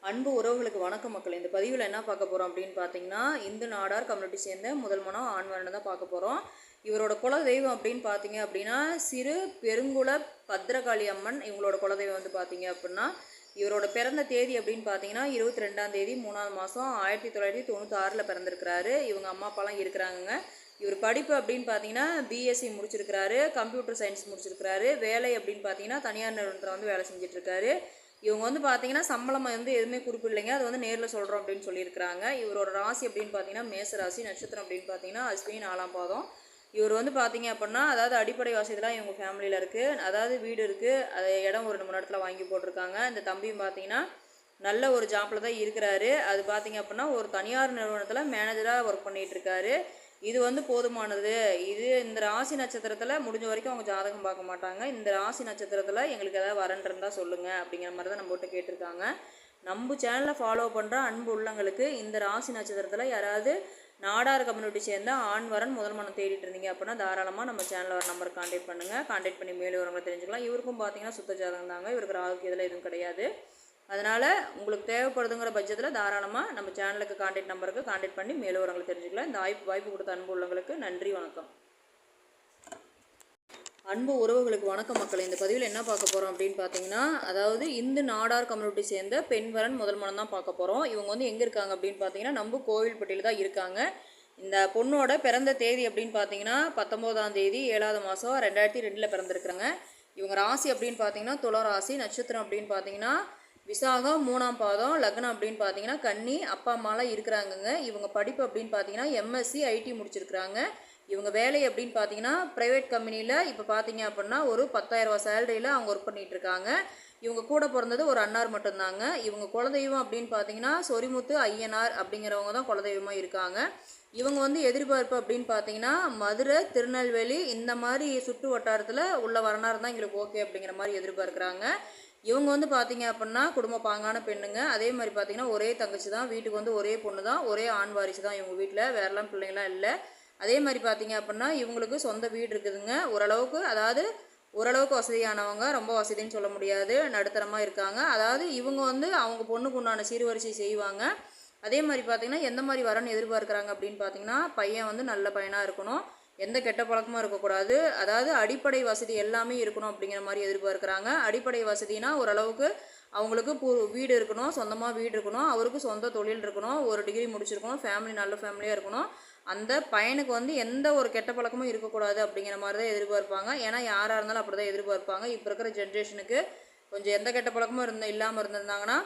அன்பு உறவுகளுக்கு வணக்கம் மக்கள். இந்த பதிவில் என்ன பார்க்க போகிறோம் அப்படின்னு பார்த்தீங்கன்னா, இந்து நாடார் கம்யூனிட்டி சேர்ந்த முதல் மனம் ஆண்வரனை தான் பார்க்க போகிறோம். இவரோட குலதெய்வம் அப்படின்னு பார்த்தீங்க அப்படின்னா சிறு பெருங்குள பத்ரகாளி அம்மன். இவங்களோட குலதெய்வம் வந்து பார்த்தீங்க அப்படின்னா, இவரோட பிறந்த தேதி அப்படின்னு பார்த்தீங்கன்னா 22ஆம் தேதி 3ஆம் மாதம் 1996 பிறந்திருக்கிறாரு. இவங்க அம்மா அப்பாலாம் இருக்கிறாங்க. இவர் படிப்பு அப்படின்னு பார்த்தீங்கன்னா பிஎஸ்சி முடிச்சிருக்கிறாரு, கம்ப்யூட்டர் சயின்ஸ் முடிச்சிருக்கிறாரு. வேலை அப்படின்னு பார்த்தீங்கன்னா தனியார் நிறுவனத்தில் வந்து வேலை செஞ்சிட்ருக்காரு. இவங்க வந்து பார்த்தீங்கன்னா சம்பளம் வந்து எதுவுமே குறிப்பிடலைங்க, அது வந்து நேரில் சொல்கிறோம் அப்படின்னு சொல்லியிருக்கிறாங்க. இவரோட ராசி அப்படின்னு பார்த்தீங்கன்னா மேச ராசி, நட்சத்திரம் அப்படின்னு பார்த்தீங்கன்னா அஸ்வினி 4ஆம் பாதம். இவர் வந்து பார்த்தீங்க அப்படின்னா அதாவது அடிப்படை வசதிலாம் இவங்க ஃபேமிலியில் இருக்குது. அதாவது வீடு இருக்குது, அது இடம் ஒரு 3 இடத்துல வாங்கி போட்டிருக்காங்க. இந்த தம்பியும் பார்த்தீங்கன்னா நல்ல ஒரு ஜாப்பில் தான் இருக்கிறாரு. அது பார்த்தீங்க அப்படின்னா ஒரு தனியார் நிறுவனத்தில் மேனேஜராக ஒர்க் பண்ணிகிட்ருக்காரு. இது வந்து போதுமானது. இந்த ராசி நட்சத்திரத்தில் முடிஞ்ச வரைக்கும் அவங்க ஜாதகம் பார்க்க மாட்டாங்க. இந்த ராசி நட்சத்திரத்தில் எங்களுக்கு ஏதாவது வரன் இருந்தால் சொல்லுங்கள் அப்படிங்கிற மாதிரி தான் நம்மகிட்ட கேட்டிருக்காங்க. நம்ம சேனலை ஃபாலோ பண்ணுற அன்பு உள்ளங்களுக்கு இந்த ராசி நட்சத்திரத்தில் யாராவது நாடார் கம்யூனிட்டி சேர்ந்த ஆண் வரன் முதல் மனம் தேடிட்டு இருந்தீங்க அப்படின்னா தாராளமாக நம்ம சேனலில் வர நம்பருக்கு கான்டாக்ட் பண்ணுங்கள். கான்டாக்ட் பண்ணி மேலே வரவங்களை தெரிஞ்சுக்கலாம். இவருக்கும் பார்த்தீங்கன்னா சுத்த ஜாதகம் தாங்க, இவருக்கு ராகு இதில் எதுவும் கிடையாது. அதனால் உங்களுக்கு தேவைப்படுதுங்கிற பட்சத்தில் தாராளமாக நம்ம சேனலுக்கு கான்டாக்ட் நம்பருக்கு கான்டாக்ட் பண்ணி மேலும் வரவங்களை தெரிஞ்சுக்கலாம். இந்த வாய்ப்பு கொடுத்த அன்பு உள்ளவங்களுக்கு நன்றி, வணக்கம். அன்பு உறவுகளுக்கு வணக்கம் மக்கள். இந்த பதிவில் என்ன பார்க்க போகிறோம் அப்படின்னு பார்த்தீங்கன்னா, அதாவது இந்து நாடார் கம்யூனிட்டி சேர்ந்த பெண் வரன் முதல் மனம் தான் பார்க்க போகிறோம். இவங்க வந்து எங்கே இருக்காங்க அப்படின்னு பார்த்தீங்கன்னா நம்ம கோவில்பட்டியில் தான் இருக்காங்க. இந்த பொண்ணோட பிறந்த தேதி அப்படின்னு பார்த்தீங்கன்னா 19ஆம் தேதி 7ஆவது மாதம் 2002 பிறந்திருக்கிறாங்க. இவங்க ராசி அப்படின்னு பார்த்தீங்கன்னா துலா ராசி, நட்சத்திரம் அப்படின்னு பார்த்தீங்கன்னா விசாகம் 3ஆம் பாதம், லக்னம் அப்படின்னு பார்த்தீங்கன்னா கன்னி. அப்பா அம்மாலாம் இருக்கிறாங்கங்க. இவங்க படிப்பு அப்படின்னு பார்த்தீங்கன்னா எம்எஸ்சி ஐடி முடிச்சிருக்கிறாங்க. இவங்க வேலை அப்படின்னு பார்த்தீங்கன்னா ப்ரைவேட் கம்பெனியில் இப்போ பார்த்தீங்க அப்படின்னா ஒரு 10,000 ரூபா சேலரியில் அவங்க ஒர்க் பண்ணிகிட்ருக்காங்க. இவங்க கூட பிறந்தது ஒரு அண்ணார் மட்டும்தாங்க. இவங்க குலதெய்வம் அப்படின்னு பார்த்தீங்கன்னா சொரிமுத்து ஐயனார் அப்படிங்கிறவங்க தான் குலதெய்வமாக இருக்காங்க. இவங்க வந்து எதிர்பார்ப்பு அப்படின்னு பார்த்தீங்கன்னா மதுரை, திருநெல்வேலி இந்த மாதிரி சுற்று வட்டாரத்தில் உள்ள வரனார் தான் எங்களுக்கு ஓகே அப்படிங்கிற மாதிரி எதிர்பார்க்குறாங்க. இவங்க வந்து பார்த்தீங்க அப்படின்னா குடும்ப பாங்கான பெண்ணுங்க. அதே மாதிரி பார்த்தீங்கன்னா ஒரே தங்கச்சி தான், வீட்டுக்கு வந்து ஒரே பொண்ணு தான், ஒரே ஆண் வாரிசு தான் இவங்க வீட்டில், வேறெல்லாம் பிள்ளைங்களாம் இல்லை. அதே மாதிரி பார்த்தீங்க அப்படின்னா இவங்களுக்கு சொந்த வீடு இருக்குதுங்க. ஓரளவுக்கு வசதியானவங்க, ரொம்ப வசதின்னு சொல்ல முடியாது, நடுத்தரமாக இருக்காங்க. அதாவது இவங்க வந்து அவங்க பொண்ணுக்கு உண்டான சீர்வரிசை செய்வாங்க. அதே மாதிரி பார்த்தீங்கன்னா எந்த மாதிரி வரன்னு எதிர்பார்க்குறாங்க அப்படின்னு பார்த்தீங்கன்னா பையன் வந்து நல்ல பையனாக இருக்கணும், எந்த கெட்ட பழக்கமும் இருக்கக்கூடாது, அதாவது அடிப்படை வசதி எல்லாமே இருக்கணும் அப்படிங்கிற மாதிரி எதிர்பார்க்குறாங்க. அடிப்படை வசதினா ஓரளவுக்கு அவங்களுக்கு வீடு இருக்கணும், சொந்தமாக வீடு இருக்கணும், அவருக்கு சொந்த தொழில் இருக்கணும், ஒரு டிகிரி முடிச்சிருக்கணும், ஃபேமிலி நல்ல ஃபேமிலியாக இருக்கணும். அந்த பையனுக்கு வந்து எந்த ஒரு கெட்ட பழக்கமும் இருக்கக்கூடாது அப்படிங்கிற மாதிரி தான் எதிர்பார்ப்பாங்க. ஏன்னா யாராக இருந்தாலும் அப்படி தான் எதிர்பார்ப்பாங்க. இப்போ இருக்கிற ஜென்ரேஷனுக்கு கொஞ்சம் எந்த கெட்ட பழக்கமும் இல்லாமல் இருந்திருந்தாங்கன்னா